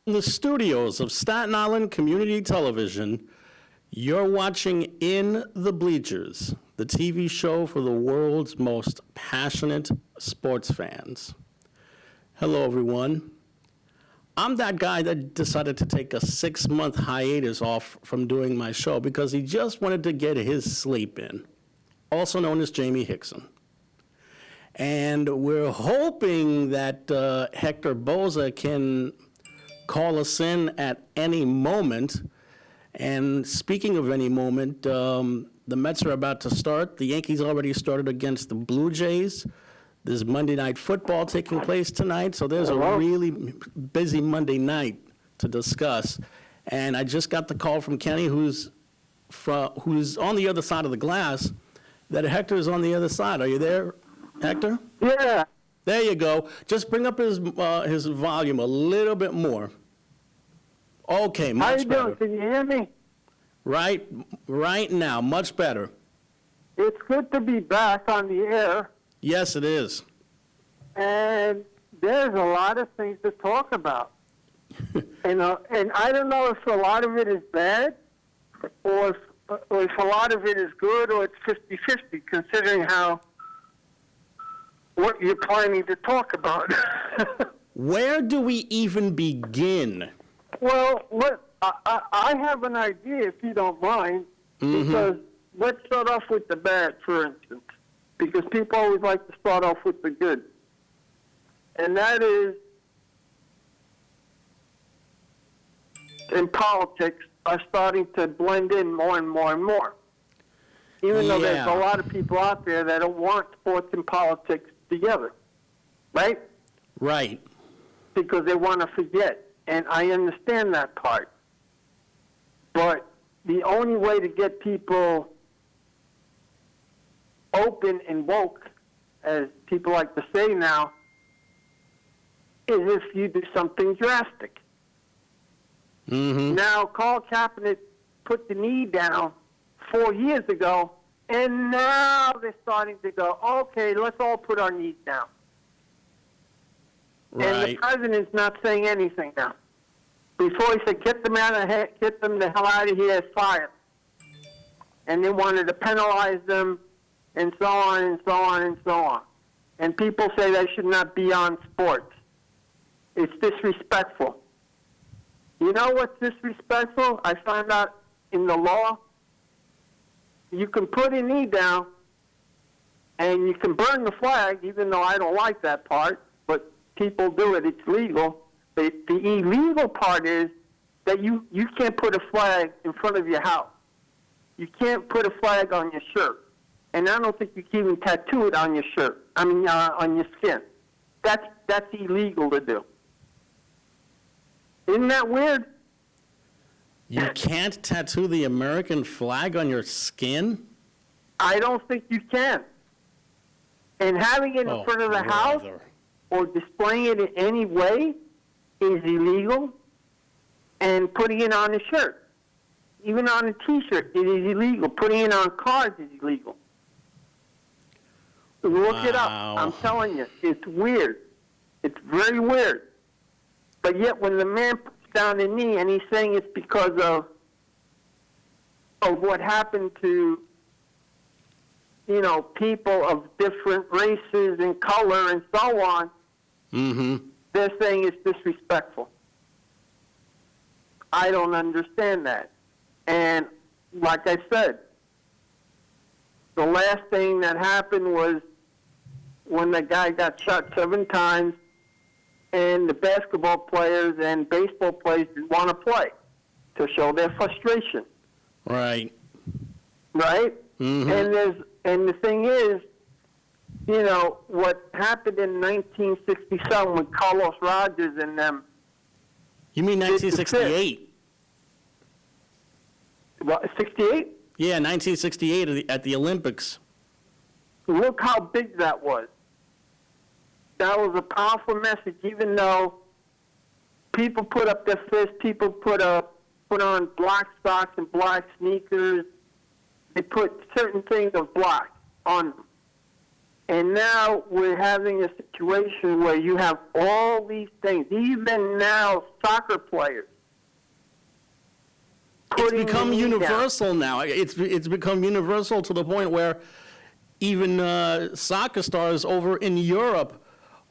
In the studios of Staten Island Community Television, you're watching In the Bleachers, the TV show for the world's most passionate sports fans. Hello, everyone. I'm that guy that decided to take a 6-month hiatus off from doing my show because he just wanted to get his sleep in, also known as Jaime Hixson. And we're hoping that Hector Bosa can call us in at any moment. And speaking of any moment, the Mets are about to start. The Yankees already started against the Blue Jays. There's Monday Night Football taking place tonight, so there's a really busy Monday night to discuss. And I just got the call from Kenny, who's on the other side of the glass, that Hector is on the other side. Are you there, Hector? Yeah. There you go. Just bring up his volume a little bit more. Okay, much better. How you doing? Can you hear me? Right now, much better. It's good to be back on the air. Yes, it is. And there's a lot of things to talk about. and I don't know if a lot of it is bad or if a lot of it is good or it's 50-50, considering what you're planning to talk about. Where do we even begin? Well, I have an idea, if you don't mind, because let's start off with the bad, for instance, because people always like to start off with the good. And that is, in politics, are starting to blend in more and more and more. Even though there's a lot of people out there that don't want sports and politics together, right? Right. Because they want to forget. And I understand that part. But the only way to get people open and woke, as people like to say now, is if you do something drastic. Now, Colin Kaepernick put the knee down 4 years ago, and now they're starting to go, okay, let's all put our knees down. Right. And the president's not saying anything now. Before he said, get them the hell out of here, fire. And they wanted to penalize them, and so on and so on and so on. And people say they should not be on sports. It's disrespectful. You know what's disrespectful? I found out in the law, you can put a knee down, and you can burn the flag, even though I don't like that part, but people do it. It's legal. The illegal part is that you can't put a flag in front of your house. You can't put a flag on your shirt. And I don't think you can even tattoo it on your shirt. On your skin. That's illegal to do. Isn't that weird? You can't tattoo the American flag on your skin? I don't think you can. And having it in front of the house or displaying it in any way is illegal, and putting it on a shirt, even on a T-shirt, it is illegal. Putting it on cars is illegal. Look it up. I'm telling you, it's weird. It's very weird. But yet, when the man puts down the knee and he's saying it's because of what happened to, people of different races and color and so on, they're saying it's disrespectful. I don't understand that. And like I said, the last thing that happened was when the guy got shot 7 times and the basketball players and baseball players didn't want to play to show their frustration. Right. Right? And the thing is, what happened in 1967 with Carlos Rogers and them. You mean 1968? What, 68? Yeah, 1968 at the Olympics. Look how big that was. That was a powerful message, even though people put up their fists, people put on black socks and black sneakers. They put certain things of black on them. And now we're having a situation where you have all these things, even now soccer players. It's become universal now. It's become universal to the point where even soccer stars over in Europe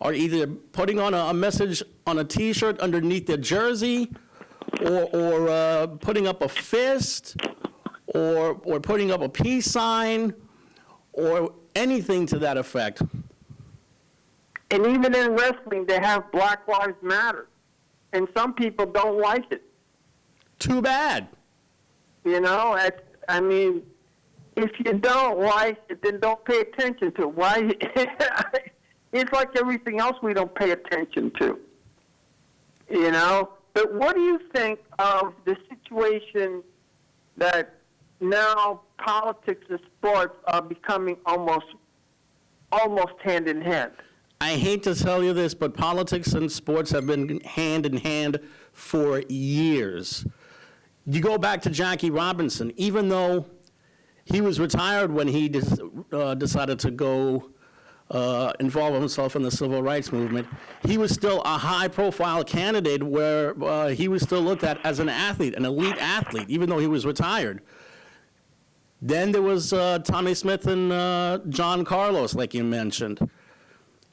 are either putting on a message on a T-shirt underneath their jersey, or putting up a fist, or putting up a peace sign, or anything to that effect. And even in wrestling, they have Black Lives Matter. And some people don't like it. Too bad. You know, I mean, if you don't like it, then don't pay attention to it. Why? It's like everything else we don't pay attention to. You know? But what do you think of the situation that now politics and sports are becoming almost hand in hand? I hate to tell you this, but politics and sports have been hand in hand for years. You go back to Jackie Robinson, even though he was retired when he decided to go involve himself in the civil rights movement, he was still a high-profile candidate where he was still looked at as an athlete, an elite athlete, even though he was retired. Then there was Tommy Smith and John Carlos, like you mentioned,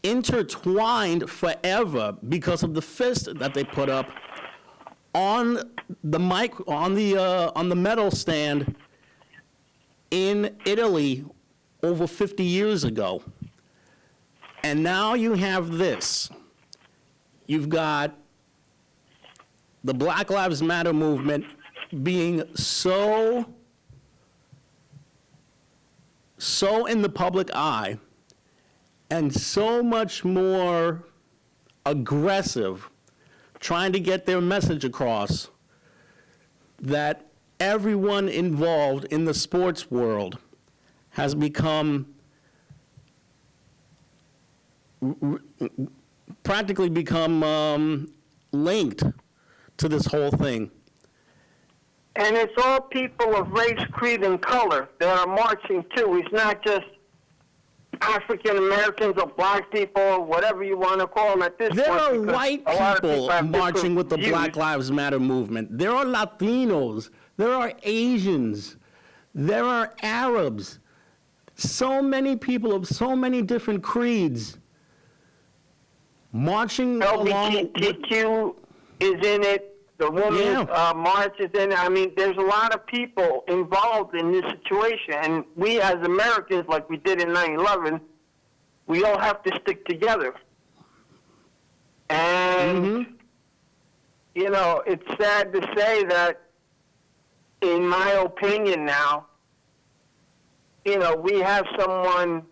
intertwined forever because of the fist that they put up on the mic, on the medal stand in Italy over 50 years ago. And now you have this. You've got the Black Lives Matter movement being so in the public eye and so much more aggressive trying to get their message across that everyone involved in the sports world has become practically become linked to this whole thing. And it's all people of race, creed, and color that are marching too. It's not just African Americans or black people or whatever you want to call them at this point. There are white people marching with the Black Lives Matter movement. There are Latinos. There are Asians. There are Arabs. So many people of so many different creeds marching along. LGBTQ is in it. The women's march is in it. I mean, there's a lot of people involved in this situation. And we as Americans, like we did in 9/11, we all have to stick together. And, you know, it's sad to say that, in my opinion now, you know, we have someone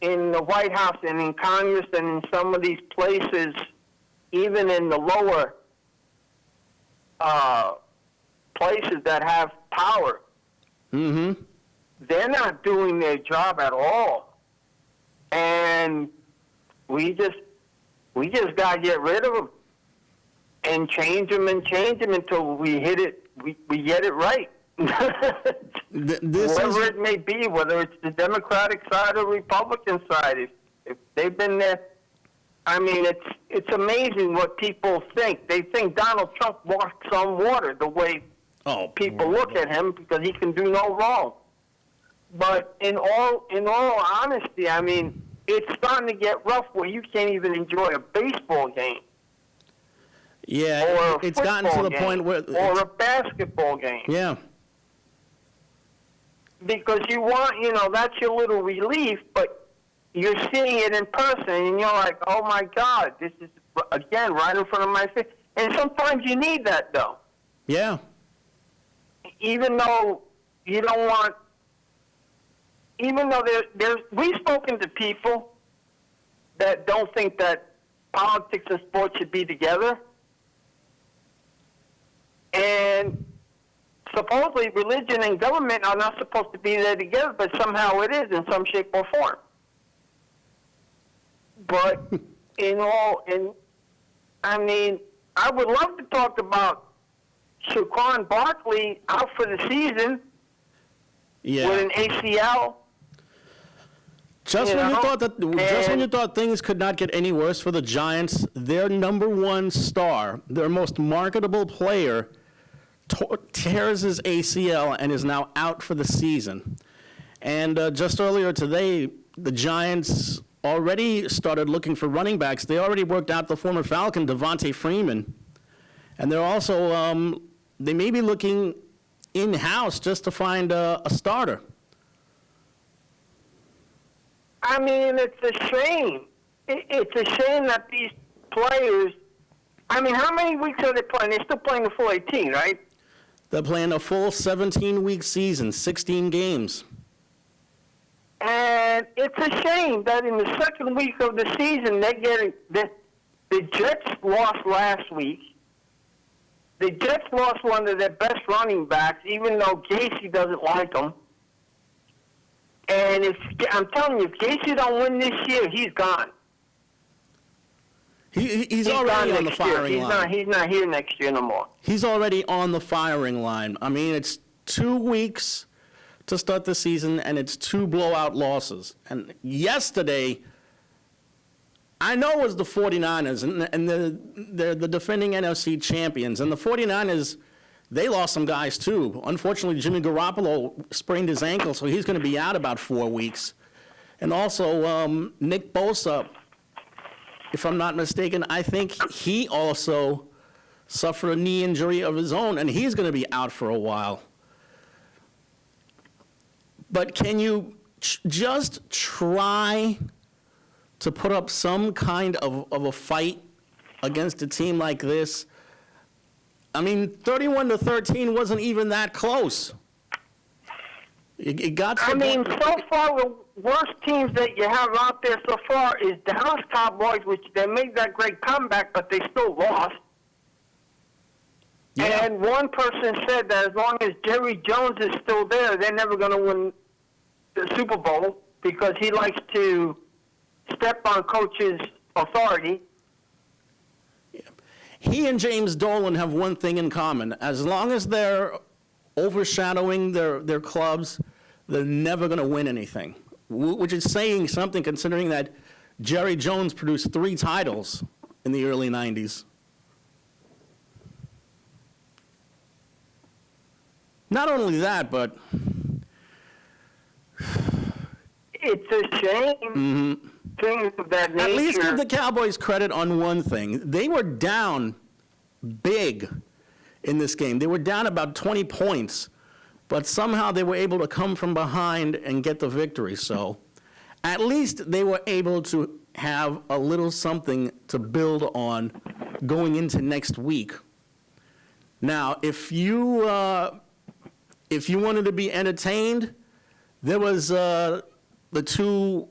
in the White House and in Congress and in some of these places, even in the lower places that have power, they're not doing their job at all. And we just got to get rid of them and change them until we hit it, we get it right. Whoever it may be, whether it's the Democratic side or Republican side, if they've been there, I mean, it's amazing what people think. They think Donald Trump walks on water the way people look at him because he can do no wrong. But in all honesty, I mean, it's starting to get rough where you can't even enjoy a baseball game. Yeah, it's gotten to the point where or a basketball game. Yeah. Because you want, you know, that's your little relief, but you're seeing it in person, and you're like, oh, my God, this is, again, right in front of my face. And sometimes you need that, though. Yeah. Even though you don't want, even though we've spoken to people that don't think that politics and sports should be together. And supposedly religion and government are not supposed to be there together, but somehow it is in some shape or form. But I mean, I would love to talk about Saquon Barkley out for the season with an ACL. Just You when you know? thought that, just when And- you thought things could not get any worse for the Giants, their number one star, their most marketable player, tears his ACL and is now out for the season. And just earlier today, the Giants already started looking for running backs. They already worked out the former Falcon, Devontae Freeman. And they're also, they may be looking in-house just to find a starter. I mean, it's a shame. It's a shame that these players. I mean, how many weeks are they playing? They're still playing the full 18, right? They're playing a full 17-week season, 16 games. And it's a shame that in the second week of the season, they're getting the Jets lost last week. The Jets lost one of their best running backs, even though Gacy doesn't like him. And I'm telling you, if Gacy don't win this year, he's gone. He's already on the firing line. He's not here next year no more. He's already on the firing line. I mean, it's 2 weeks to start the season, and it's 2 blowout losses. And yesterday, I know it was the 49ers, and they're the defending NFC champions. And the 49ers, they lost some guys, too. Unfortunately, Jimmy Garoppolo sprained his ankle, so he's going to be out about 4 weeks. And also, Nick Bosa, if I'm not mistaken, I think he also suffered a knee injury of his own, and he's going to be out for a while. But can you just try to put up some kind of a fight against a team like this? I mean, 31-13 wasn't even that close. It got to I the mean, point- so far, the worst teams that you have out there so far is the Dallas Cowboys, which they made that great comeback, but they still lost. Yeah. And one person said that as long as Jerry Jones is still there, they're never going to win the Super Bowl because he likes to step on coaches' authority. He and James Dolan have one thing in common. As long as they're overshadowing their clubs, they're never going to win anything, which is saying something considering that Jerry Jones produced 3 titles in the early 90s. Not only that, but It's a shame. Things of that nature. at least give the Cowboys credit on one thing. They were down big in this game. They were down about 20 points, but somehow they were able to come from behind and get the victory. So at least they were able to have a little something to build on going into next week. Now, if you wanted to be entertained, there was the 2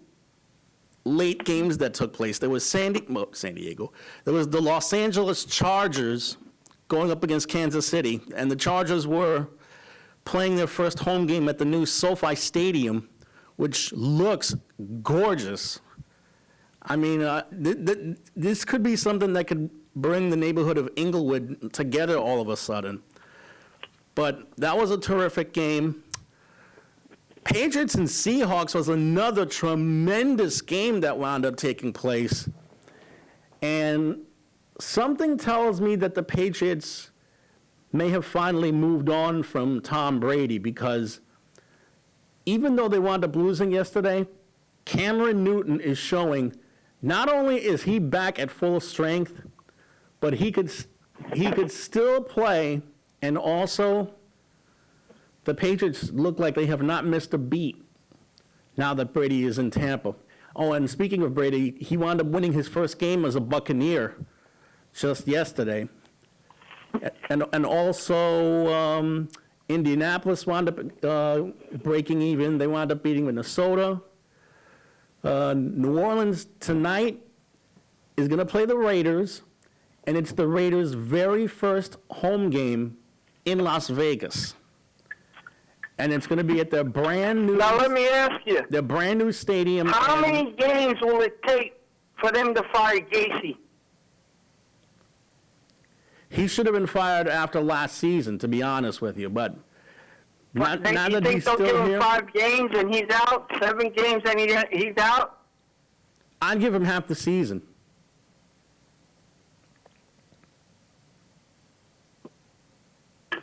late games that took place. There was San Diego. There was the Los Angeles Chargers going up against Kansas City, and the Chargers were playing their first home game at the new SoFi Stadium, which looks gorgeous. I mean, this could be something that could bring the neighborhood of Inglewood together all of a sudden. But that was a terrific game. Patriots and Seahawks was another tremendous game that wound up taking place. And something tells me that the Patriots may have finally moved on from Tom Brady, because even though they wound up losing yesterday, Cameron Newton is showing not only is he back at full strength, but he could still play, and also the Patriots look like they have not missed a beat now that Brady is in Tampa. Oh, and speaking of Brady, he wound up winning his first game as a Buccaneer just yesterday. And also Indianapolis wound up breaking even. They wound up beating Minnesota. New Orleans tonight is going to play the Raiders, and it's the Raiders' very first home game in Las Vegas. And it's going to be at their brand new. Now let me ask you, Their brand new stadium. how many games will it take for them to fire Gacy? He should have been fired after last season, to be honest with you. But Now You that think he's they'll still give him here, 5 games and he's out? 7 games and he's out? I'd give him half the season.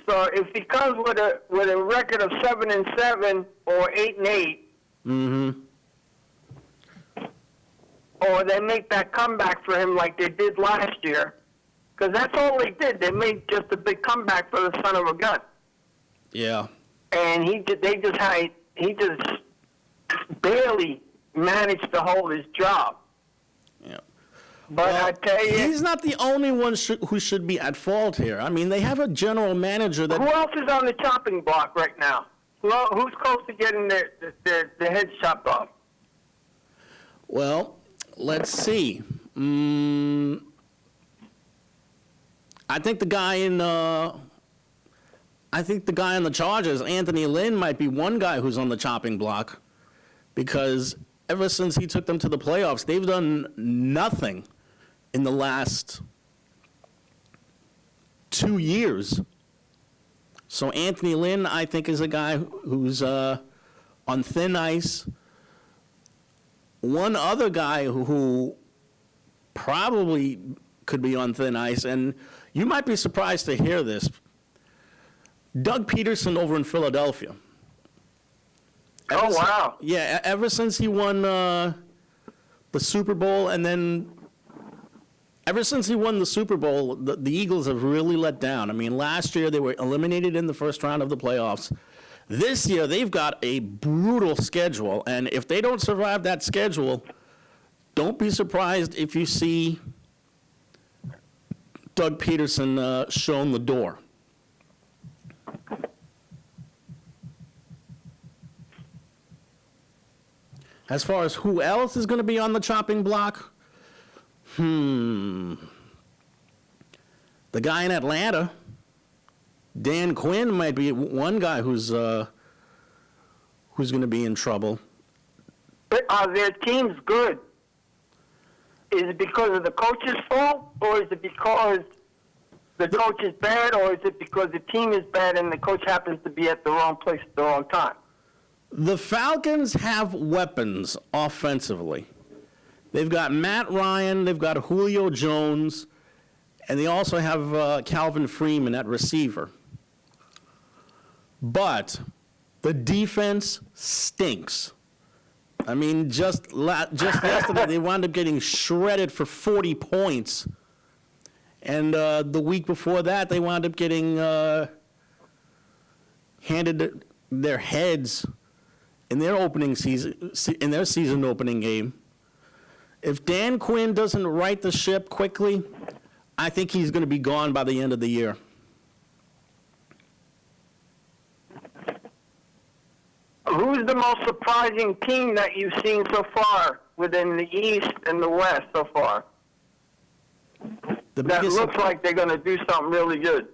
So if he comes with a record of 7-7 or 8-8, Mm-hmm. or they make that comeback for him like they did last year, because that's all they did. They made just a big comeback for the son of a gun, Yeah. and he just barely managed to hold his job. Yeah. But Well, I tell you, he's not the only one who should be at fault here. I mean, they have a general manager that. who else is on the chopping block right now? Who's close to getting their heads chopped off? Well, let's see. I think the guy in. I think the guy on the Chargers, Anthony Lynn, might be one guy who's on the chopping block, because ever since he took them to the playoffs, they've done nothing in the last 2 years. So Anthony Lynn, I think, is a guy who's on thin ice. One other guy who probably could be on thin ice, and you might be surprised to hear this, Doug Peterson over in Philadelphia. Oh, wow. Yeah, ever since he won the Super Bowl, and then ever since he won the Super Bowl, the Eagles have really let down. I mean, last year they were eliminated in the first round of the playoffs. This year they've got a brutal schedule, and if they don't survive that schedule, don't be surprised if you see Doug Peterson shown the door. As far as who else is going to be on the chopping block, the guy in Atlanta, Dan Quinn, might be one guy who's going to be in trouble. But are their teams good? Is it because of the coach's fault, or is it because the coach is bad, or is it because the team is bad and the coach happens to be at the wrong place at the wrong time? The Falcons have weapons offensively. They've got Matt Ryan, they've got Julio Jones, and they also have Calvin Freeman at receiver. But the defense stinks. I mean, just yesterday they wound up getting shredded for 40 points. And the week before that, they wound up getting handed their heads in their season opening game. If Dan Quinn doesn't right the ship quickly, I think he's going to be gone by the end of the year. Who's the most surprising team that you've seen so far within the East and the West so far? That looks like they're going to do something really good.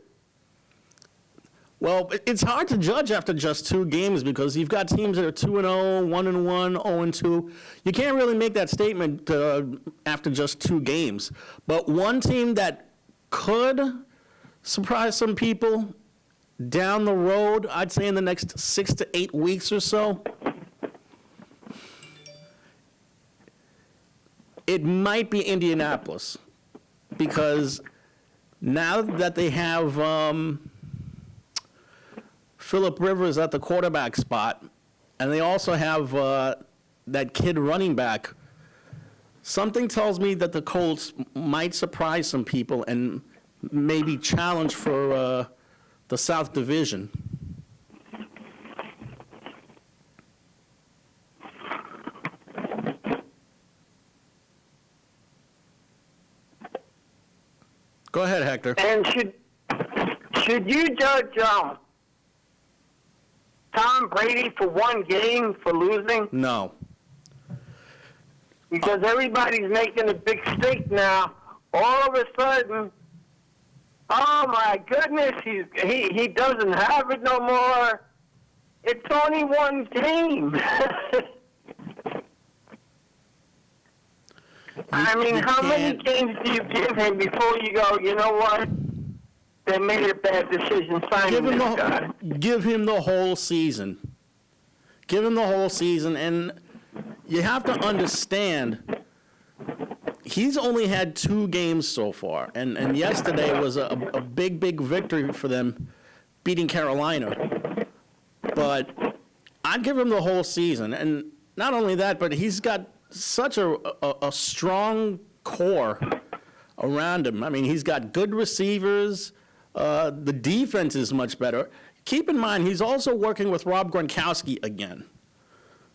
Well, it's hard to judge after just 2 games because you've got teams that are 2-0, 1-1, 0-2. You can't really make that statement after just 2 games. But one team that could surprise some people down the road, I'd say in the next 6 to 8 weeks or so, it might be Indianapolis, because now that they have Phillip Rivers at the quarterback spot, and they also have that kid running back, something tells me that the Colts might surprise some people and maybe challenge for the South Division. Go ahead, Hector. And should you judge Tom Brady for 1 game for losing? No. Because everybody's making a big stink now. All of a sudden, oh my goodness, he doesn't have it no more. It's only 1 game. I mean, how many games do you give him before you go, you know what? they made a bad decision signing this guy. Give him the whole season. Give him the whole season, and you have to understand, he's only had 2 games so far, and yesterday was a big, big victory for them, beating Carolina. But I'd give him the whole season, and not only that, but he's got such a strong core around him. I mean, he's got good receivers. The defense is much better. Keep in mind, he's also working with Rob Gronkowski again.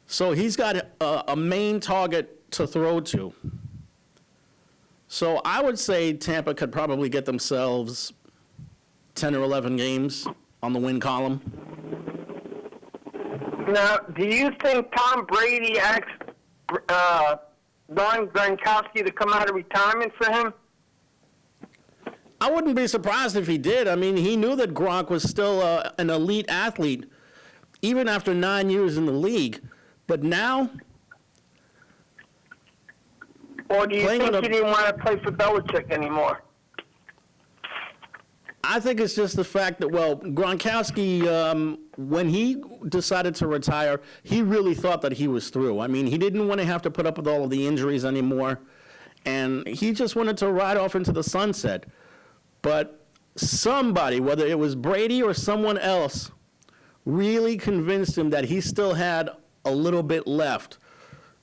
So he's got a main target to throw to. So I would say Tampa could probably get themselves 10 or 11 games on the win column. Now, do you think Tom Brady asked Don Gronkowski to come out of retirement for him? I wouldn't be surprised if he did. I mean, he knew that Gronk was still an elite athlete, even after 9 years in the league. But now, or do you think he didn't want to play for Belichick anymore? I think it's just the fact that, well, Gronkowski, when he decided to retire, he really thought that he was through. I mean, he didn't want to have to put up with all of the injuries anymore, and he just wanted to ride off into the sunset. But somebody, whether it was Brady or someone else, really convinced him that he still had a little bit left.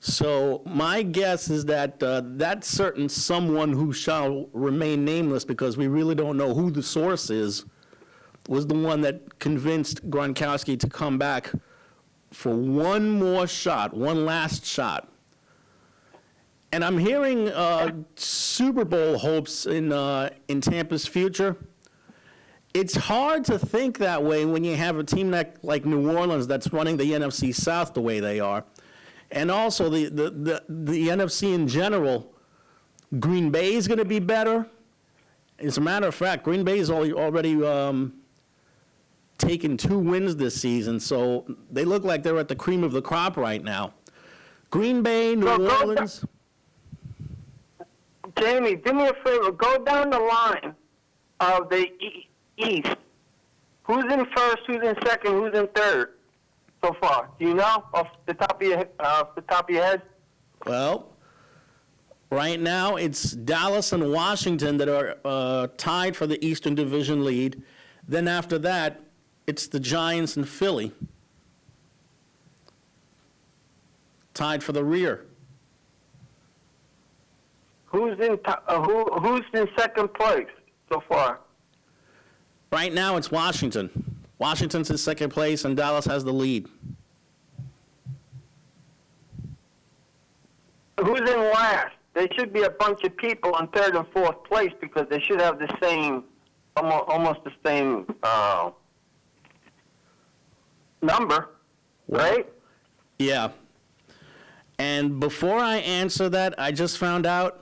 So my guess is that that certain someone who shall remain nameless, because we really don't know who the source is, was the one that convinced Gronkowski to come back for one more shot, one last shot. And I'm hearing Super Bowl hopes in Tampa's future. It's hard to think that way when you have a team like New Orleans that's running the NFC South the way they are. And also the NFC in general. Green Bay is going to be better. As a matter of fact, Green Bay is already taken 2 wins this season, so they look like they're at the cream of the crop right now. Green Bay, New Orleans. Jamie, do me a favor. Go down the line of the East. Who's in first? Who's in second? Who's in third so far? Do you know off the top of your head? Well, right now it's Dallas and Washington that are tied for the Eastern Division lead. Then after that, it's the Giants and Philly tied for the rear. Who's in second place so far? Right now it's Washington. Washington's in second place and Dallas has the lead. Who's in last? There should be a bunch of people in third and fourth place because they should have the same, almost the same number, right? Yeah. And before I answer that, I just found out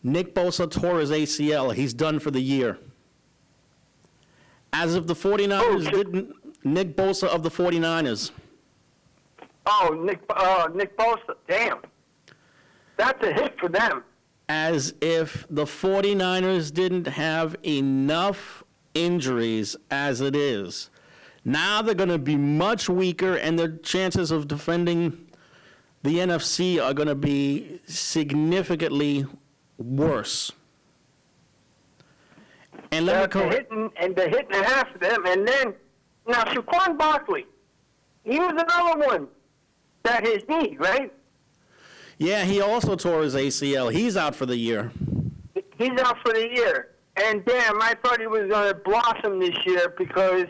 Nick Bosa tore his ACL. He's done for the year. As of the 49ers, Nick Bosa of the 49ers. Oh, Nick Bosa. Damn. That's a hit for them. As if the 49ers didn't have enough injuries as it is. Now they're going to be much weaker, and their chances of defending the NFC are going to be significantly worse. And let me correct. They're hitting half of them. And then, now, Saquon Barkley, he was another one that his knee, right? Yeah, he also tore his ACL. He's out for the year. He's out for the year. And damn, I thought he was going to blossom this year because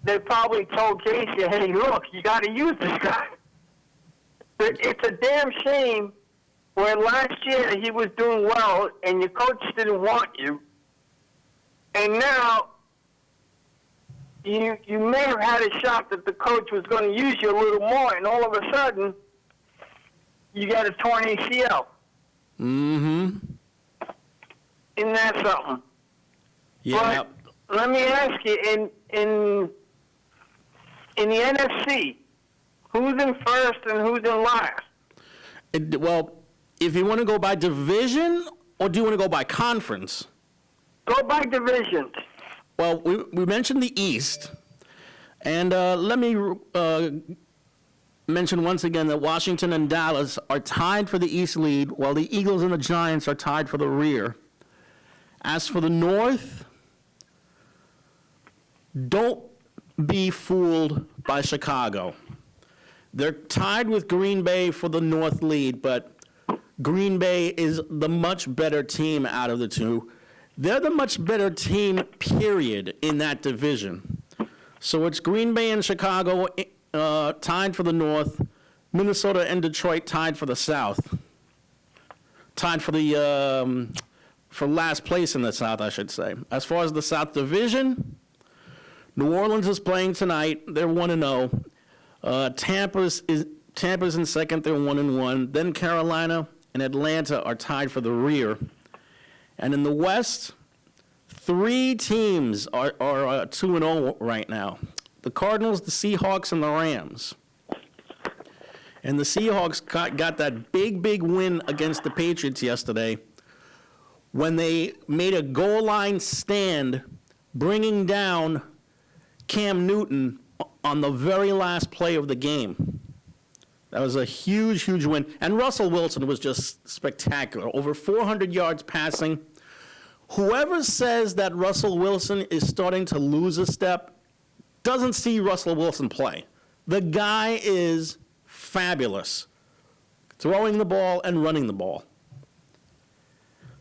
they probably told Casey, hey, look, you got to use this guy. But it's a damn shame where last year he was doing well and your coach didn't want you. And now you may have had a shot that the coach was going to use you a little more, and all of a sudden you got a torn ACL. Mm-hmm. Isn't that something? Yeah. But let me ask you, in the NFC, who's in first and who's in last? Well, if you want to go by division, or do you want to go by conference? Go by divisions. Well, we mentioned the East, and let me mention once again that Washington and Dallas are tied for the East lead, while the Eagles and the Giants are tied for the rear. As for the North, don't be fooled by Chicago. They're tied with Green Bay for the North lead, but Green Bay is the much better team out of the two. They're the much better team, period, in that division. So it's Green Bay and Chicago tied for the North, Minnesota and Detroit tied for the South. Tied for the for last place in the South, I should say. As far as the South Division, New Orleans is playing tonight. They're 1-0. Tampa's in second. They're 1-1. Then Carolina and Atlanta are tied for the rear. And in the West, 3 teams are 2-0 right now. The Cardinals, the Seahawks, and the Rams. And the Seahawks got that big win against the Patriots yesterday when they made a goal line stand, bringing down Cam Newton on the very last play of the game. That was a huge win. And Russell Wilson was just spectacular. Over 400 yards passing. Whoever says that Russell Wilson is starting to lose a step doesn't see Russell Wilson play. The guy is fabulous, throwing the ball and running the ball.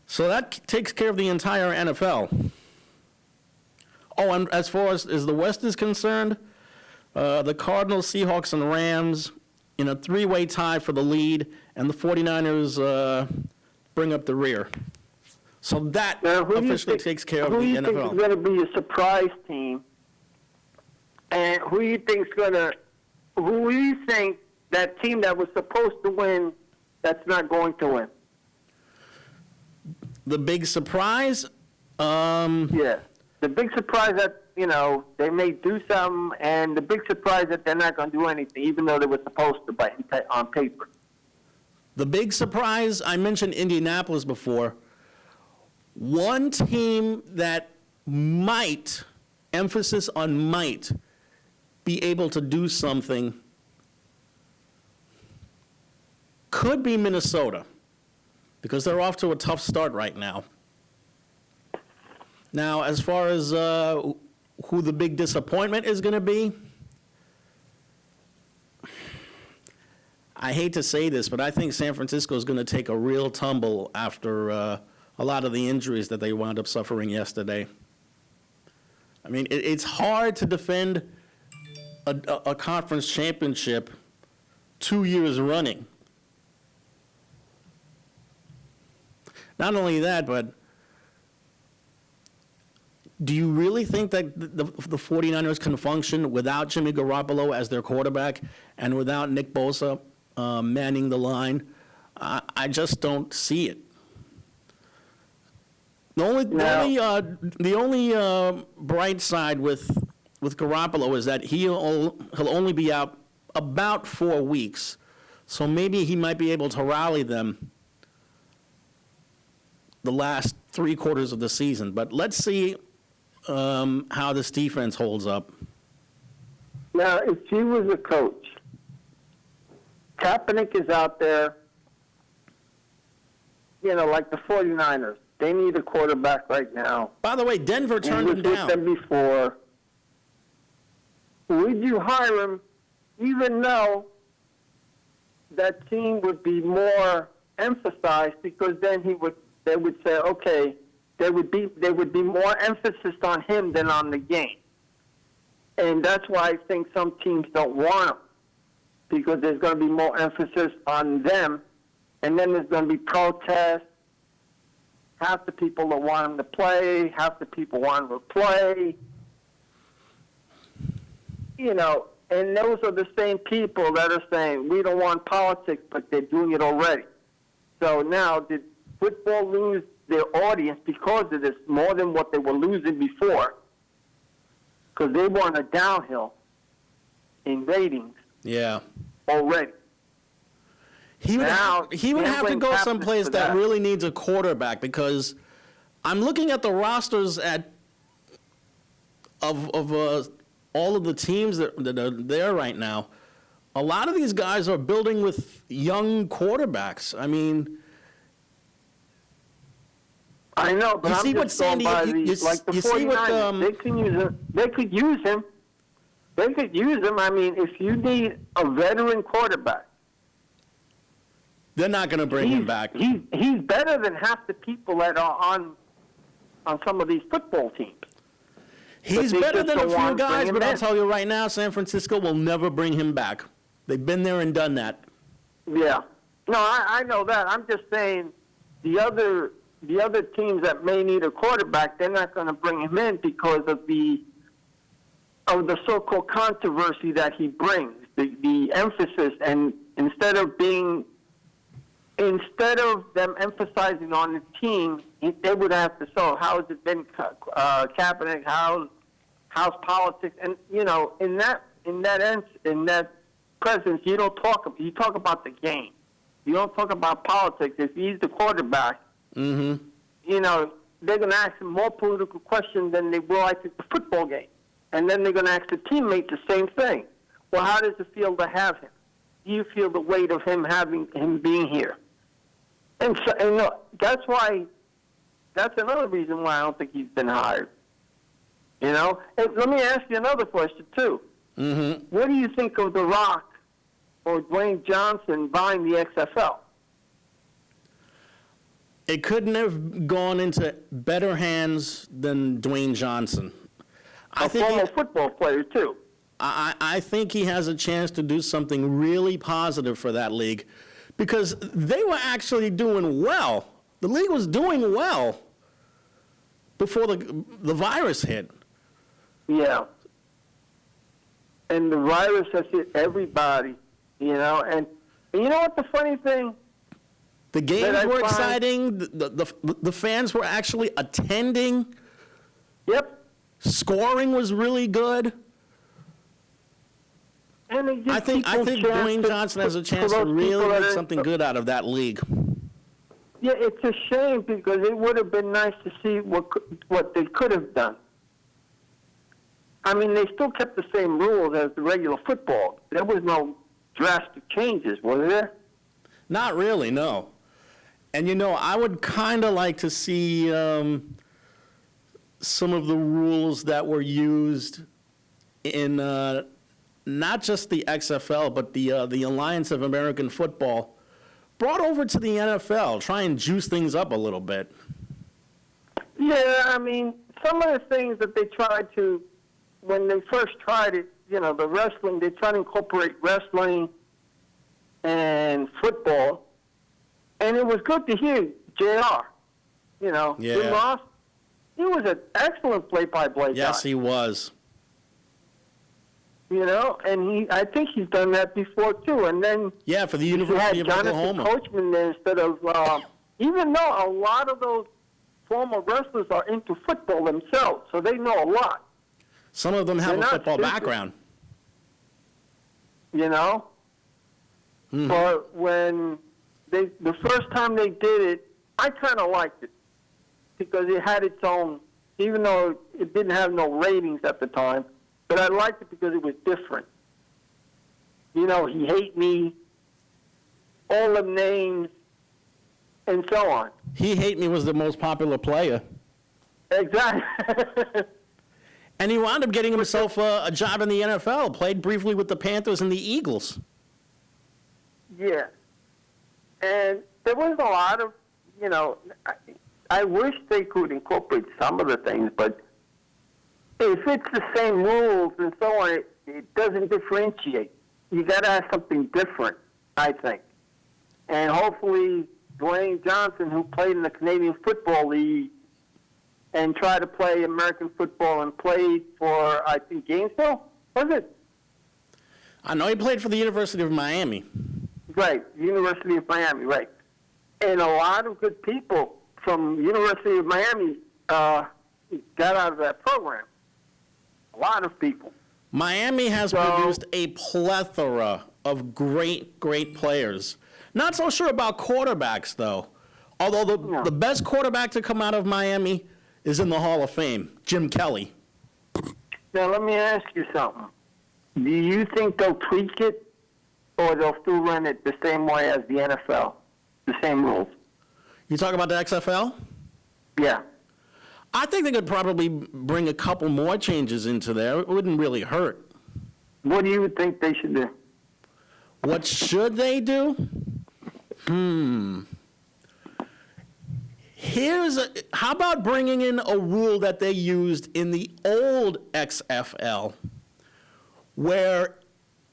So that takes care of the entire NFL. Oh, and as far as the West is concerned, the Cardinals, Seahawks, and Rams in a 3-way tie for the lead, and the 49ers bring up the rear. So that officially takes care of the NFL. Who do you think is going to be a surprise team? And who do you think that team that was supposed to win that's not going to win? The big surprise? Yeah. The big surprise that, they may do something, and the big surprise that they're not going to do anything, even though they were supposed to on paper. The big surprise, I mentioned Indianapolis before. One team that might, emphasis on might, be able to do something could be Minnesota, because they're off to a tough start right now. Now, as far as who the big disappointment is going to be, I hate to say this, but I think San Francisco is going to take a real tumble after a lot of the injuries that they wound up suffering yesterday. I mean, it's hard to defend a conference championship 2 years running. Not only that, but do you really think that the 49ers can function without Jimmy Garoppolo as their quarterback and without Nick Bosa manning the line? I just don't see it. The only bright side with Garoppolo is that he'll only be out about 4 weeks, so maybe he might be able to rally them the last 3 quarters of the season. But let's see how this defense holds up. Now, if he was a coach, Kaepernick is out there, like the 49ers. They need a quarterback right now. By the way, Denver turned him down. He was with them before. Would you hire him even though that team would be more emphasized, because then they would say, okay, there would be more emphasis on him than on the game. And that's why I think some teams don't want him, because there's going to be more emphasis on them, and then there's going to be protests. Half the people don't want him to play, half the people want him to play. And those are the same people that are saying, we don't want politics, but they're doing it already. So now, did football lose their audience because of this more than what they were losing before? Because they were on a downhill in ratings. Yeah. Already. He would have to go someplace that really needs a quarterback, because I'm looking at the rosters at of all of the teams that are there right now, a lot of these guys are building with young quarterbacks. I mean, I know, but You I'm see what just going Sandy- by you- you- like the you see what, 49ers. They can use him. They could use him. They could use him. I mean, if you need a veteran quarterback, they're not going to bring him back. He's better than half the people that are on some of these football teams. He's they better just than a don't few want to bring guys, him but I'll in. tell you right now, San Francisco will never bring him back. They've been there and done that. Yeah. No, I know that. I'm just saying the other teams that may need a quarterback, they're not going to bring him in because of the so-called controversy that he brings, the emphasis, and instead of them emphasizing on the team, they would have to say, how has it been, Kaepernick, how's politics, and in that presence, you talk about the game. You don't talk about politics. If he's the quarterback, they're going to ask him more political questions than they will, I think, the football game. And then they're going to ask the teammate the same thing. Well, how does it feel to have him? Do you feel the weight of him being here? And so, that's another reason why I don't think he's been hired. And let me ask you another question, too. Mm-hmm. What do you think of The Rock or Dwayne Johnson buying the XFL? It couldn't have gone into better hands than Dwayne Johnson. A former football player, too. I think he has a chance to do something really positive for that league because they were actually doing well. The league was doing well before the virus hit. Yeah. And the virus has hit everybody, And you know what the funny thing? The games were exciting. The fans were actually attending. Yep. Scoring was really good. And it gives I think people a chance Dwayne Johnson has a chance to those really people that make are- something good out of that league. Yeah, it's a shame because it would have been nice to see what they could have done. I mean, they still kept the same rules as the regular football. There was no drastic changes, was there? Not really, no. And I would kind of like to see some of the rules that were used in not just the XFL, but the Alliance of American Football brought over to the NFL. Try and juice things up a little bit. Yeah, I mean, some of the things that they tried to, when they first tried it, the wrestling, they tried to incorporate wrestling and football. And it was good to hear JR, Jim Ross. He was an excellent play-by-play guy. Yes, he was. And I think he's done that before too. And then for the you University had of Jonathan Oklahoma. Coachman there instead of, even though a lot of those former wrestlers are into football themselves, so they know a lot. Some of them have They're a not football stupid. background. Mm-hmm. But when the first time they did it, I kind of liked it because it had its own, even though it didn't have no ratings at the time, but I liked it because it was different. He hate me, all the names, and so on. He Hate Me was the most popular player. Exactly. And he wound up getting himself a job in the NFL, played briefly with the Panthers and the Eagles. Yeah. And there was a lot of, I wish they could incorporate some of the things, but if it's the same rules and so on, it doesn't differentiate. You got to have something different, I think. And hopefully Dwayne Johnson, who played in the Canadian Football League and tried to play American football and played for, I think, Gainesville, was it? I know he played for the University of Miami. Right, University of Miami, right. And a lot of good people from University of Miami got out of that program. A lot of people. Miami has produced a plethora of great, great players. Not so sure about quarterbacks, though. Although the best quarterback to come out of Miami is in the Hall of Fame, Jim Kelly. Now, let me ask you something. Do you think they'll tweak it, or they'll still run it the same way as the NFL, the same rules? You talk about the XFL? Yeah. I think they could probably bring a couple more changes into there. It wouldn't really hurt. What do you think they should do? What should they do? How about bringing in a rule that they used in the old XFL, where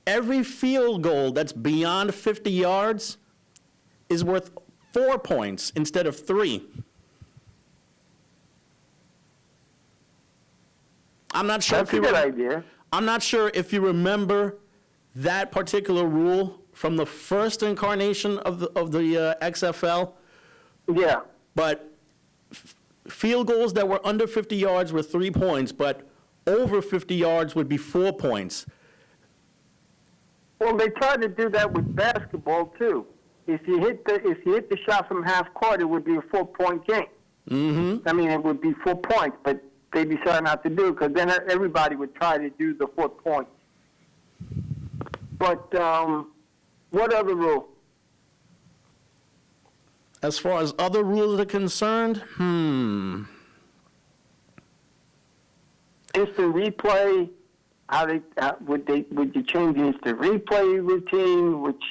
every field goal that's beyond 50 yards is worth 4 points instead of 3. I'm not sure That's a good idea. I'm not sure if you remember that particular rule from the first incarnation of the XFL. Yeah. But field goals that were under 50 yards were 3 points, but over 50 yards would be 4 points. Well, they tried to do that with basketball too. If you hit the shot from half court, it would be a 4-point game. Mm-hmm. I mean, it would be 4 points, but they decided not to do it because then everybody would try to do the 4 points. But what other rule? As far as other rules are concerned, Instant replay. Would you change the instant replay routine, which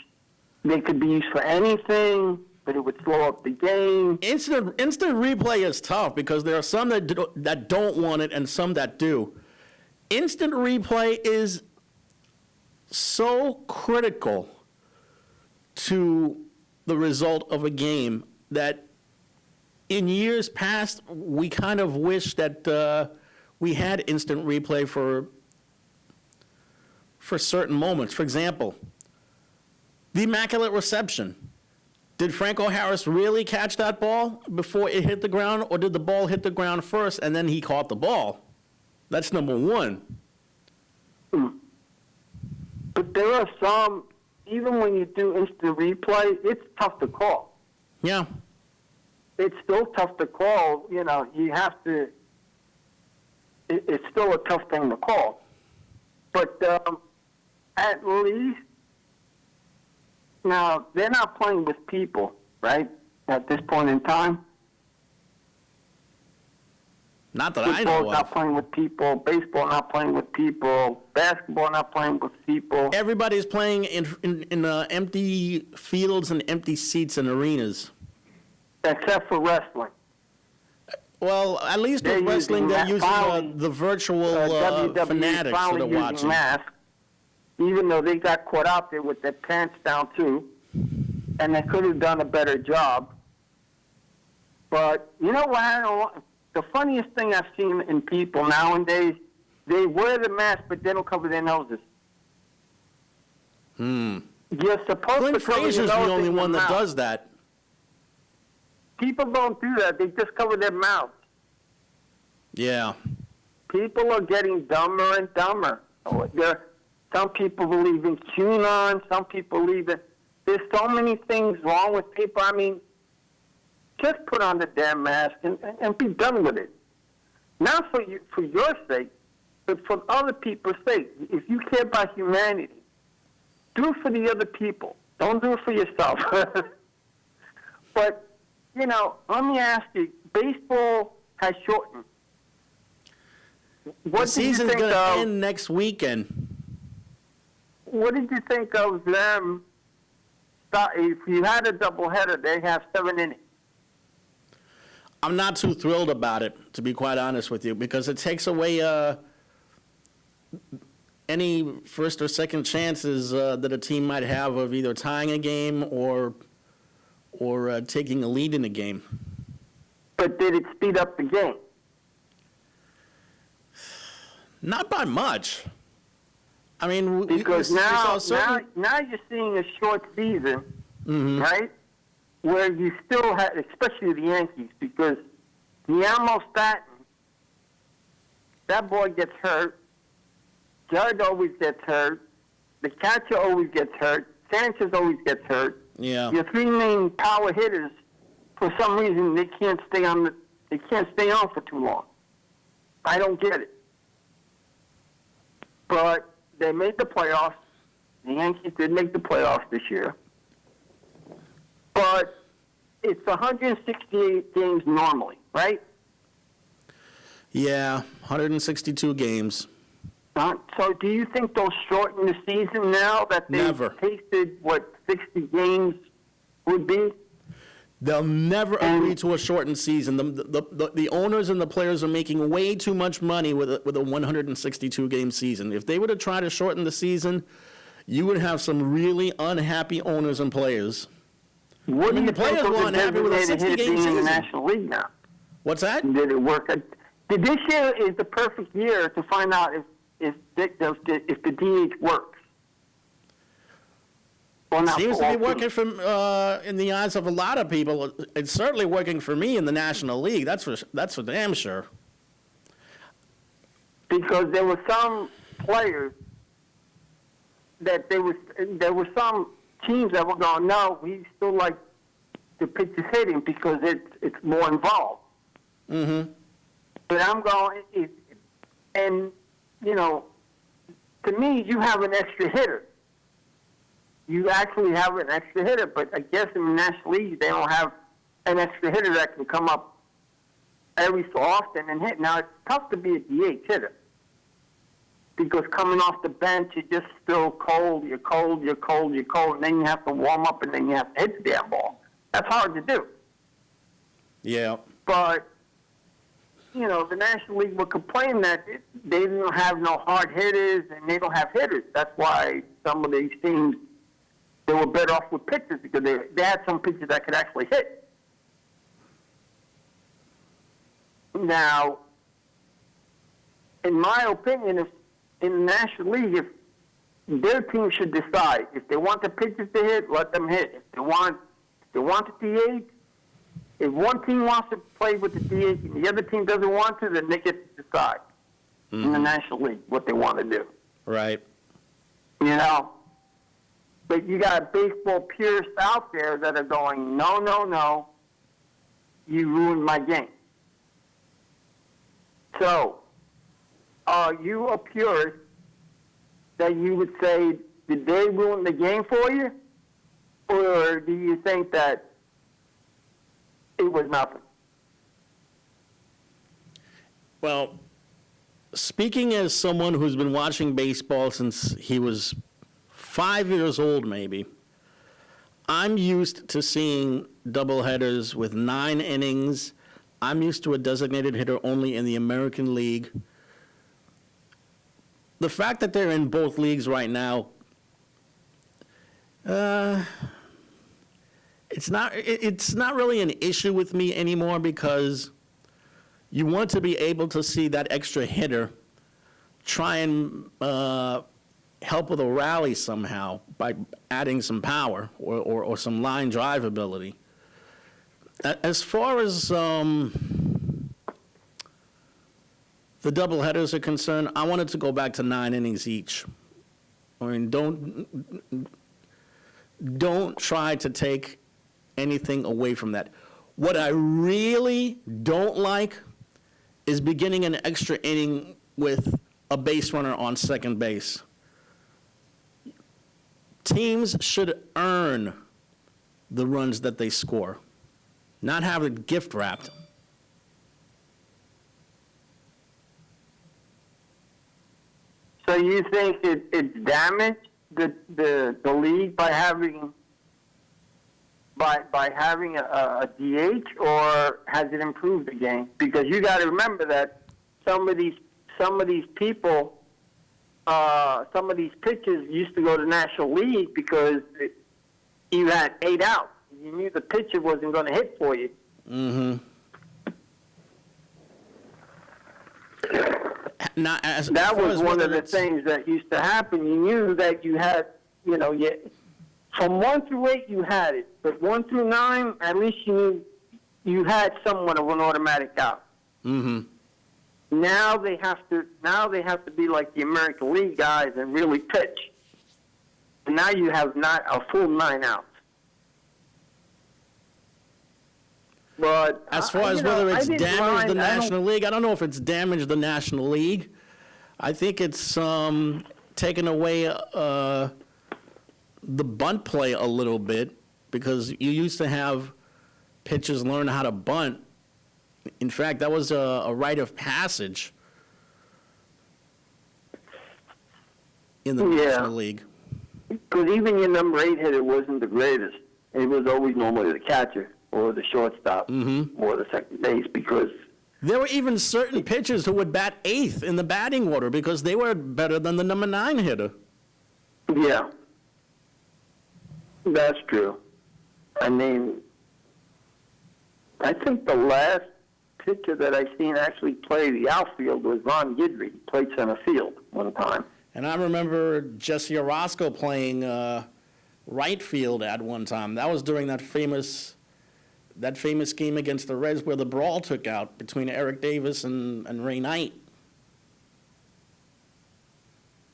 they could be used for anything, but it would slow up the game? Instant replay is tough because there are some that don't want it and some that do. Instant replay is so critical to the result of a game that in years past we kind of wish that we had instant replay for certain moments. For example, the Immaculate Reception. Did Franco Harris really catch that ball before it hit the ground, or did the ball hit the ground first and then he caught the ball? That's number one. But there are some, even when you do instant replay, it's tough to call. Yeah. It's still tough to call. You know, you have to, it's still a tough thing to call. But at least, now, they're not playing with people, right, at this point in time? Not that I know Football's of. not playing with people. Baseball not playing with people. Basketball not playing with people. Everybody's playing in empty fields and empty seats in arenas. Except for wrestling. Well, at least with wrestling, they're using the virtual WWE fanatics that are watching. Masks, even though they got caught out there with their pants down too, and they could have done a better job. But you know what? The funniest thing I've seen in people nowadays, they wear the mask, but they don't cover their noses. You're supposed Clint to cover your Frazier's nose the only and your one that mouth. does that. People don't do that. They just cover their mouth. Yeah. People are getting dumber and dumber. Some people believe in QAnon. Some people believe in... There's so many things wrong with people. I mean, just put on the damn mask and be done with it. Not for your sake, but for other people's sake. If you care about humanity, do it for the other people. Don't do it for yourself. But, you know, let me ask you, baseball has shortened. The season's going to end next weekend. What did you think of them? If you had a doubleheader, they have 7 innings. I'm not too thrilled about it, to be quite honest with you, because it takes away any first or second chances that a team might have of either tying a game or taking a lead in a game. But did it speed up the game? Not by much. I mean, because now you're seeing a short season, right? Where you still have, especially the Yankees, because Guillermo Stanton, that boy gets hurt. Judge always gets hurt. The catcher always gets hurt. Sanchez always gets hurt. Yeah. Your 3 main power hitters, for some reason, they can't stay on for too long. I don't get it. but they made the playoffs. The Yankees did make the playoffs this year. But it's 168 games normally, right? Yeah, 162 games. So do you think they'll shorten the season now that they've Never. tasted what 60 games would be? They'll never agree to a shortened season. The owners and the players are making way too much money with a 162-game season. If they were to try to shorten the season, you would have some really unhappy owners and players. What do you the players think of were the unhappy with a designated hitter 60-game being in the season. National League now? What's that? Did it work? This year is the perfect year to find out if the DH works. Well, not Seems for to all be working teams. in the eyes of a lot of people. It's certainly working for me in the National League. That's for damn sure. Because there were some players that there were some teams that were going, no, we still like the pitchers hitting because it's more involved. Mm-hmm. But I'm going, and you know, to me, you have an extra hitter. You actually have an extra hitter, but I guess in the National League they don't have an extra hitter that can come up every so often and hit. Now it's tough to be a DH hitter because coming off the bench you're just still cold, you're cold, and then you have to warm up and then you have to hit the damn ball. That's hard to do. Yeah. But you know, the National League will complain that they don't have no hard hitters and they don't have hitters. That's why some of these teams, they were better off with pitchers because they had some pitchers that could actually hit. Now, in my opinion, if in the National League, if their team should decide if they want the pitchers to hit, let them hit. If they want the DH, if one team wants to play with the DH and the other team doesn't want to, then they get to decide in the National League what they want to do. Right. You know? But you got baseball purists out there that are going, no, no, no, you ruined my game. So, are you a purist that you would say, did they ruin the game for you? Or do you think that it was nothing? Well, speaking as someone who's been watching baseball since he was 5 years old, maybe, I'm used to seeing doubleheaders with 9 innings. I'm used to a designated hitter only in the American League. The fact that they're in both leagues right now, it's not really an issue with me anymore because you want to be able to see that extra hitter try and help with a rally somehow by adding some power or some line drive ability. As far as the doubleheaders are concerned, I wanted to go back to 9 innings each. I mean, don't try to take anything away from that. What I really don't like is beginning an extra inning with a base runner on second base. Teams should earn the runs that they score, not have it gift wrapped. So you think it's damaged the league by having a DH, or has it improved the game? Because you got to remember that some of these people, some of these pitchers used to go to National League because you had 8 outs. You knew the pitcher wasn't going to hit for you. Mm-hmm. That was one of the things that used to happen. You knew that you had, from 1 through 8 you had it, but 1 through 9, at least you knew you had somewhat of an automatic out. Mm-hmm. Now they have to be like the American League guys and really pitch. And now you have not a full 9 outs. But as far as whether it's damaged the National League, I don't know if it's damaged the National League. I think it's taken away the bunt play a little bit, because you used to have pitchers learn how to bunt. In fact, that was a rite of passage in the National League. Because even your number 8 hitter wasn't the greatest. It was always normally the catcher or the shortstop or the second base, because There were even certain pitchers who would bat 8th in the batting order because they were better than the number 9 hitter. yeah, that's true. I mean, I think the last pitcher that I seen actually play the outfield was Ron Guidry. He played center field one time. And I remember Jesse Orozco playing right field at one time. That was during that famous game against the Reds where the brawl took out between Eric Davis and Ray Knight.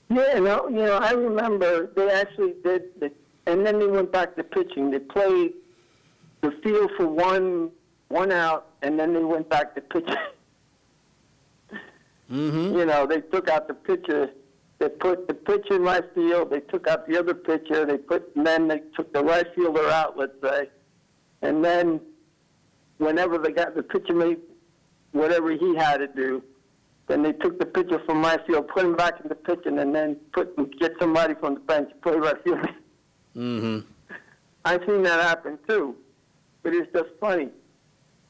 Yeah, I remember they actually did, and then they went back to pitching. They played the field for one out, and then they went back to pitching. Mm-hmm. They took out the pitcher. They put the pitcher in right field. They took out the other pitcher. And then they took the right fielder out, let's say. And then whenever they got the pitcher made whatever he had to do, then they took the pitcher from right field, put him back in the pitching, and then get somebody from the bench to play right field. Mm-hmm. I've seen that happen too, but it's just funny.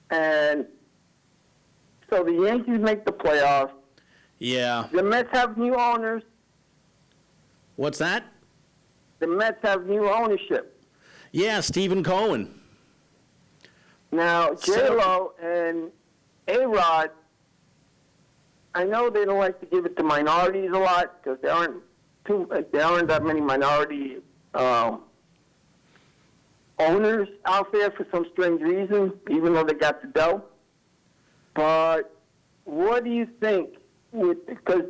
And so the Yankees make the playoffs. Yeah. The Mets have new owners. What's that? The Mets have new ownership. Yeah, Stephen Cohen. Now, J-Lo and A-Rod, I know they don't like to give it to minorities a lot because there aren't that many minority owners out there for some strange reason, even though they got the dough. But what do you think? Because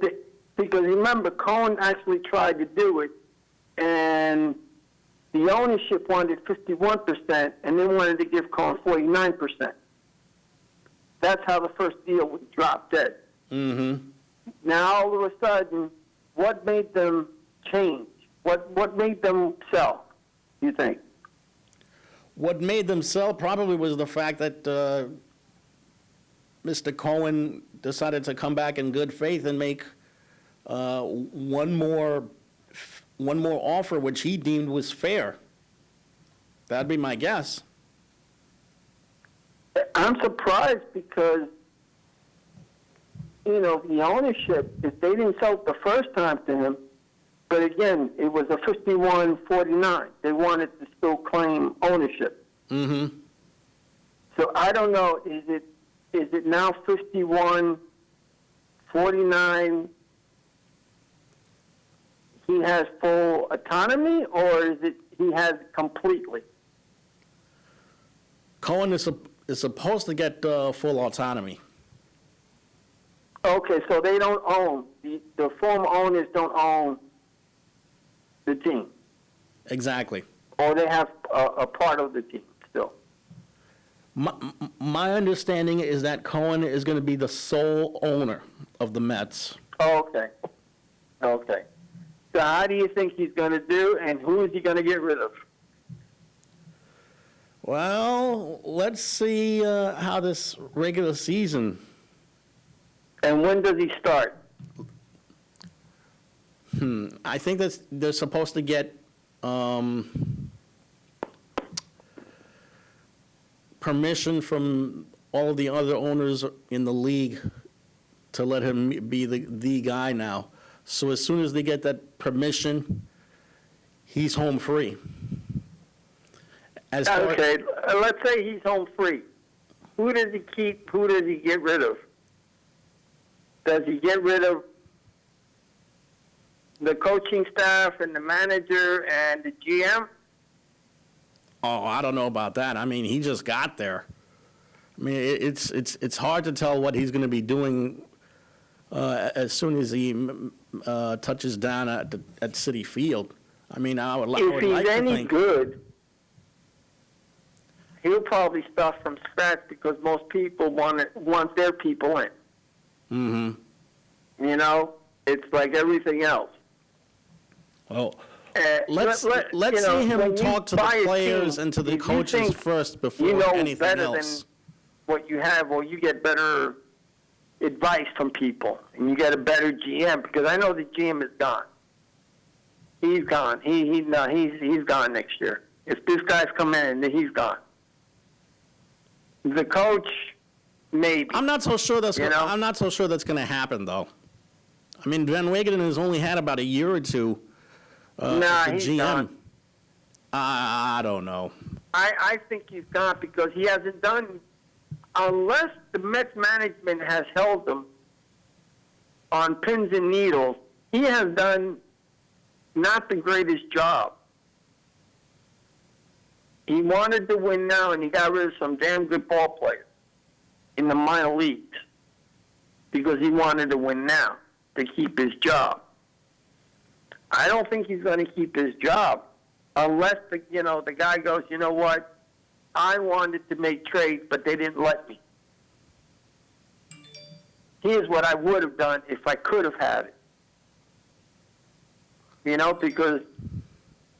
remember, Cohen actually tried to do it, and the ownership wanted 51%, and they wanted to give Cohen 49%. That's how the first deal was dropped dead. Mm-hmm. Now, all of a sudden, what made them change? What made them sell, you think? What made them sell probably was the fact that Mr. Cohen decided to come back in good faith and make one more offer, which he deemed was fair. That'd be my guess. I'm surprised because, the ownership, if they didn't sell it the first time to him, but again, it was a 51-49. They wanted to still claim ownership. Mm-hmm. So I don't know, is it now 51-49? He has full autonomy, or is it he has completely? Cohen is supposed to get full autonomy. Okay, so they don't own, the former owners don't own the team. Exactly. Or they have a part of the team still. My understanding is that Cohen is going to be the sole owner of the Mets. Okay. So how do you think he's going to do, and who is he going to get rid of? Well, let's see how this regular season. And when does he start? I think that they're supposed to get permission from all of the other owners in the league to let him be the guy now. So as soon as they get that permission, he's home free. Okay, let's say he's home free. Who does he keep? Who does he get rid of? Does he get rid of the coaching staff and the manager and the GM? Oh, I don't know about that. I mean, he just got there. I mean, it's hard to tell what he's going to be doing as soon as he touches down at Citi Field. I mean, I would like to think. If he's any good, he'll probably start from scratch because most people want their people in. Mm-hmm. It's like everything else. Well, Uh, let's you know, see him when you talk to the buy a players team, and to the if you coaches think first before you know anything better else. than what you have, or you get better advice from people, and you get a better GM, because I know the GM is gone. He's gone. He's gone next year. If this guy's come in, then he's gone. The coach, maybe. I'm not so sure that's You know? I'm not so sure that's going to happen though. I mean, Van Wagenen has only had about a year or two Nah, as the he's GM. gone. I don't know. I think he's gone because he hasn't done, unless the Mets management has held him on pins and needles, he has done not the greatest job. He wanted to win now, and he got rid of some damn good ball players in the minor leagues because he wanted to win now to keep his job. I don't think he's going to keep his job unless the guy goes, you know what, I wanted to make trades, but they didn't let me. Here's what I would have done if I could have had it. Because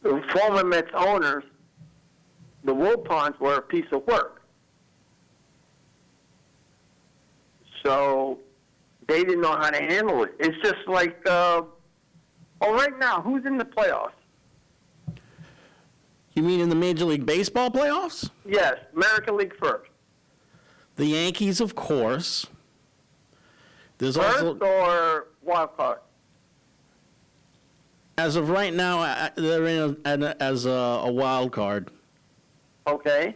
the former Mets owners, the Wilpons, were a piece of work. So they didn't know how to handle it. It's just like, right now, who's in the playoffs? You mean in the Major League Baseball playoffs? Yes, American League first. The Yankees, of course. There's First also, or wild card? as of right now, they're in as a wild card. Okay.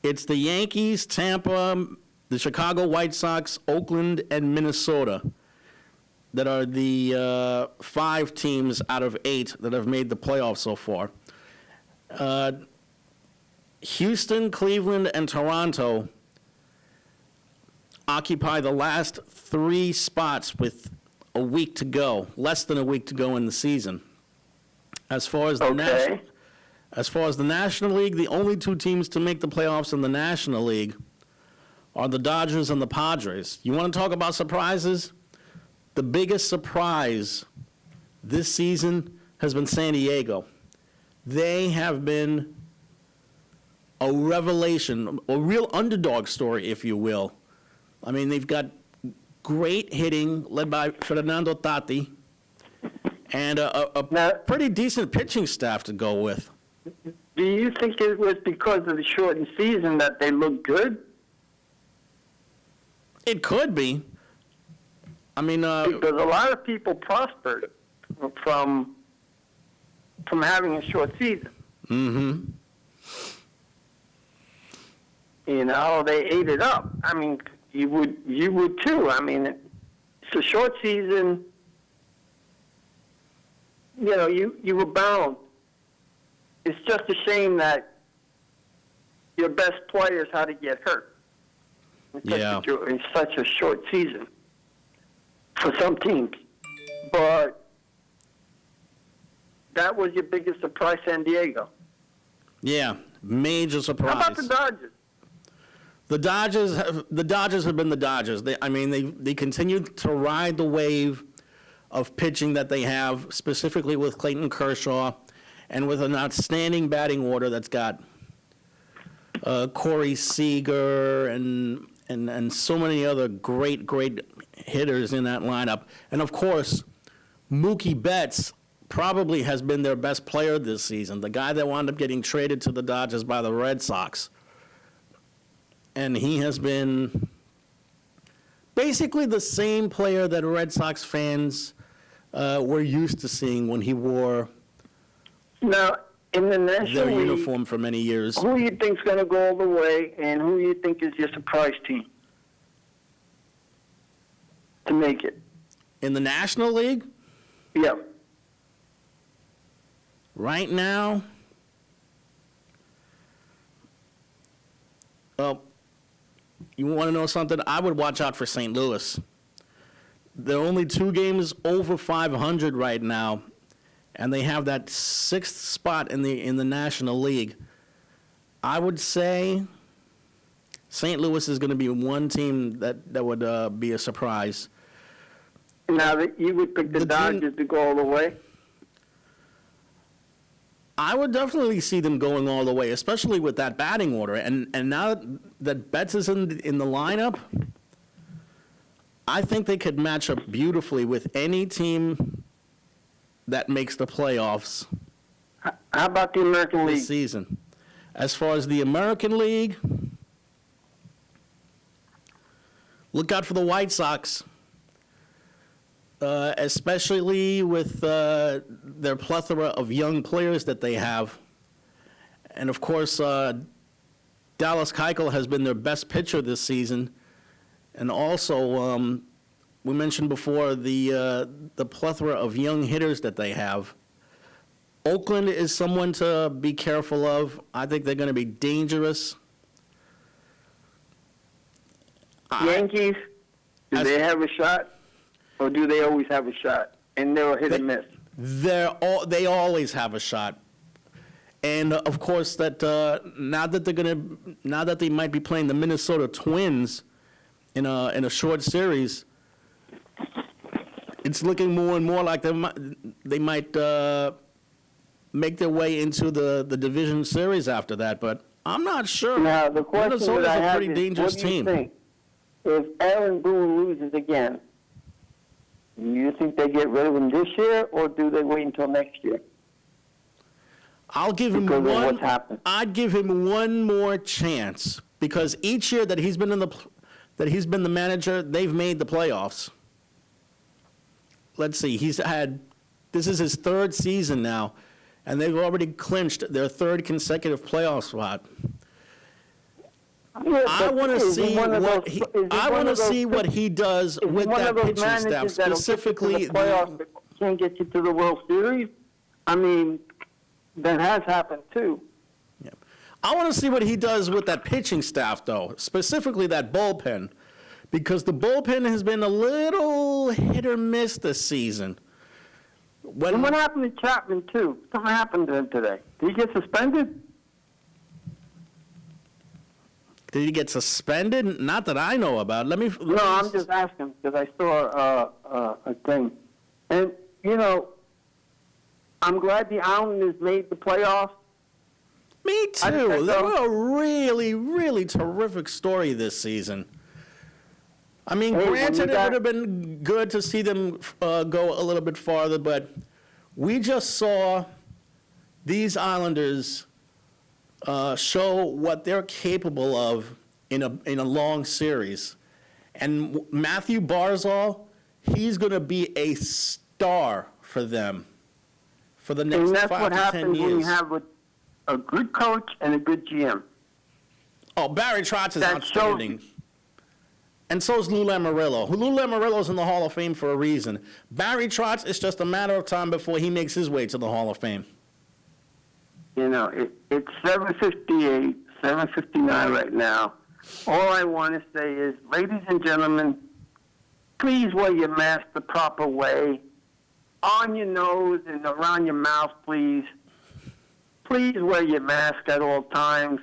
It's the Yankees, Tampa, the Chicago White Sox, Oakland, and Minnesota that are the 5 teams out of 8 that have made the playoffs so far. Houston, Cleveland, and Toronto occupy the last 3 spots with a week to go, less than a week to go in the season. As far as the National League, the only 2 teams to make the playoffs in the National League are the Dodgers and the Padres. You want to talk about surprises? The biggest surprise this season has been San Diego. They have been a revelation, a real underdog story, if you will. I mean, they've got great hitting led by Fernando Tati and a pretty decent pitching staff to go with. Do you think it was because of the shortened season that they look good? It could be. I mean, Because a lot of people prospered from having a short season. mm-hmm. They ate it up. I mean, you would too. I mean, it's a short season. You were bound. It's just a shame that your best players had to get hurt. In such a short season for some teams. But that was your biggest surprise, San Diego. Yeah, major surprise. How about the Dodgers? The Dodgers have been the Dodgers. They continue to ride the wave of pitching that they have, specifically with Clayton Kershaw, and with an outstanding batting order that's got Corey Seager and so many other great hitters in that lineup. And of course, Mookie Betts probably has been their best player this season, the guy that wound up getting traded to the Dodgers by the Red Sox. And he has been basically the same player that Red Sox fans were used to seeing when he wore Now, in the National their League, uniform for many years. who do you think's going to go all the way, and who do you think is your surprise team to make it? In the National League, Yeah. right now, well, you want to know something? I would watch out for St. Louis. They're only 2 games over 500 right now, and they have that 6th spot in the National League. I would say St. Louis is going to be one team that would be a surprise. Now that you would pick the Dodgers to go all the way. I would definitely see them going all the way, especially with that batting order. And now that Betts is in the lineup, I think they could match up beautifully with any team that makes the playoffs How about the American League? this season. As far as the American League, look out for the White Sox, especially with their plethora of young players that they have. And, of course, Dallas Keuchel has been their best pitcher this season. And also, we mentioned before the plethora of young hitters that they have. Oakland is someone to be careful of. I think they're going to be dangerous. Yankees, do they have a shot? Or do they always have a shot? And they're hit and miss. They always have a shot. And, of course, that now that they might be playing the Minnesota Twins in a short series, it's looking more and more like they might make their way into the division series after that. But I'm not sure. Now, the question Minnesota's that I a have pretty is, dangerous what do you team. think? If Aaron Boone loses again, do you think they get rid of him this year, or do they wait until next year? I'll give him Because of one. what's happened. I'd give him one more chance because each year that he's been the manager, they've made the playoffs. Let's see, this is his third season now, and they've already clinched their third consecutive playoff spot. Yeah, I want to see what he does Is he with one that of those pitching staff, managers that'll get you to specifically. the playoffs but can't get you to the World Series? I mean, that has happened too. I want to see what he does with that pitching staff, though, specifically that bullpen, because the bullpen has been a little hit or miss this season. And what happened to Chapman too? Something happened to him today. Did he get suspended? Did he get suspended? Not that I know about. No, I'm just asking because I saw a thing. And, I'm glad the Islanders made the playoffs. Me I too. think They so. were a really, really terrific story this season. I mean, Hey, when granted, you it got- would have been good to see them go a little bit farther, but we just saw these Islanders show what they're capable of in a long series. And Matthew Barzal, he's going to be a star for them for the next And that's 5 what to 10 happens when you years. have a good coach and a good GM. Oh, Barry Trotz is That outstanding. And so is Lou Lamoriello. Lou Lamoriello's in the Hall of Fame for a reason. Barry Trotz, it's just a matter of time before he makes his way to the Hall of Fame. It's 7:58, 7:59 right now. All I want to say is, ladies and gentlemen, please wear your mask the proper way. On your nose and around your mouth, please. Please wear your mask at all times.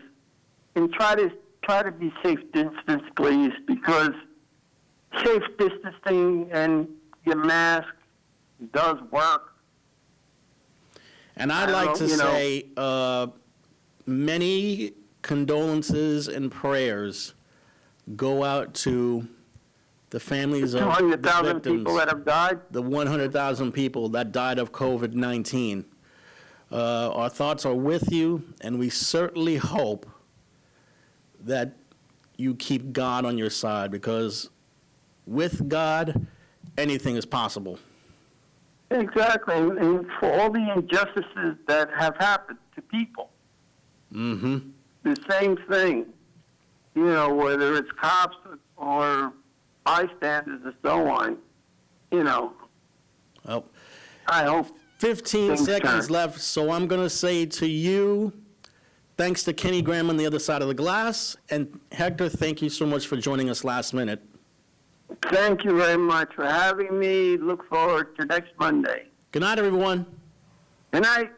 And try to be safe distance, please, because safe distancing and your mask does work. And I'd like to say many condolences and prayers go out to the families of the 200,000 victims, people that have died. the 100,000 people that died of COVID-19. Our thoughts are with you, and we certainly hope that you keep God on your side, because with God, anything is possible. Exactly, and for all the injustices that have happened to people, Mm-hmm. the same thing, whether it's cops or bystanders or so on, Well, I hope 15 Things seconds turn. left, so I'm going to say to you, thanks to Kenny Graham on the other side of the glass, and Hector, thank you so much for joining us last minute. Thank you very much for having me. Look forward to next Monday. Good night, everyone. Good night.